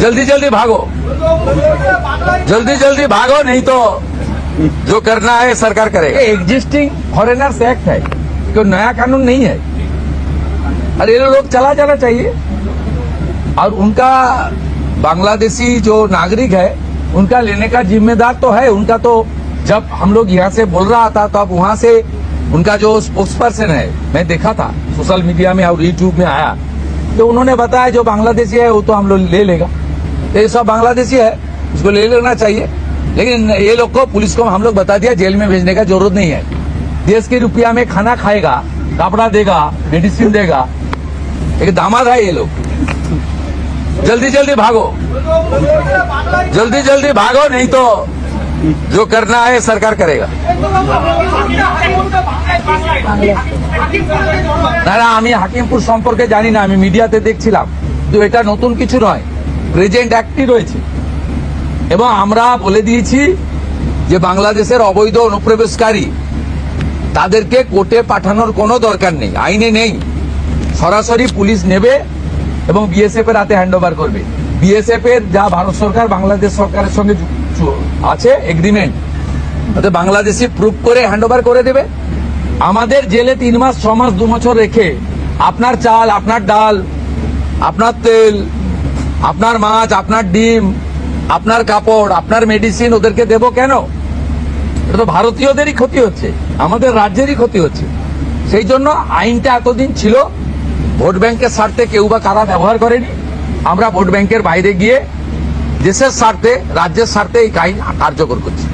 जल्दी जल्दी भागो, जल्दी जल्दी भागो, नहीं तो जो करना है सरकार करेगा। एग्जिस्टिंग फॉरेनर्स एक्ट है, कोई नया कानून नहीं है। और ये लोग चला जाना चाहिए। और उनका बांग्लादेशी जो नागरिक है उनका लेने का जिम्मेदार तो है उनका। तो जब हम लोग यहाँ से बोल रहा था तो अब वहां से उनका जो स्पोक्स पर्सन है, मैं देखा था सोशल मीडिया में और यूट्यूब में आया, तो उन्होंने बताया जो बांग्लादेशी है वो तो हम लोग ले लेगा। तो ये सब बांग्लादेशी है, उसको ले लेना चाहिए। लेकिन ये लोग को, पुलिस को हम लोग बता दिया जेल में भेजने का जरूरत नहीं है। देश के रुपया में खाना खाएगा, कपड़ा देगा, मेडिसिन देगा। एक दामाद है ये लोग। जल्दी जल्दी भागो, जल्दी जल्दी भागो, नहीं तो जो करना है सरकार करेगा। না আমি হাকিমপুর সম্পর্কে জানি না, আমি মিডিয়াতে দেখছিলাম। তো এটা নতুন কিছু নয়, প্রেজেন্ট অ্যাক্টই রয়েছে। এবং আমরা বলে দিয়েছি যে বাংলাদেশের অবৈধ অনুপ্রবেশকারী তাদেরকে কোর্টে পাঠানোর কোনো দরকার নেই, আইনে নেই। সরাসরি পুলিশ নেবে এবং বিএসএফ এর হাতে হ্যান্ড ওভার করবে। বিএসএফ এর যা ভারত সরকার বাংলাদেশ সরকারের সঙ্গে আছে এগ্রিমেন্ট, তাতে বাংলাদেশি প্রুফ করে হ্যান্ড ওভার করে দেবে। আমাদের জেলে 3 মাস 6 মাস 2 বছর রেখে আপনার চাল, আপনার ডাল, আপনার তেল, আপনার মাছ, আপনার ডিম, আপনার কাপড়, আপনার মেডিসিন ওদেরকে দেবো কেন? এটা তো ভারতীয়দেরই ক্ষতি হচ্ছে, আমাদের রাজ্যেরই ক্ষতি হচ্ছে। সেই জন্য আইনটা এতদিন ছিল ভোট ব্যাংকের স্বার্থে কেউ বা কারা ব্যবহার করেনি। আমরা ভোট ব্যাংকের বাইরে গিয়ে দেশের স্বার্থে, রাজ্যের স্বার্থে এই আইন কার্যকর করছি।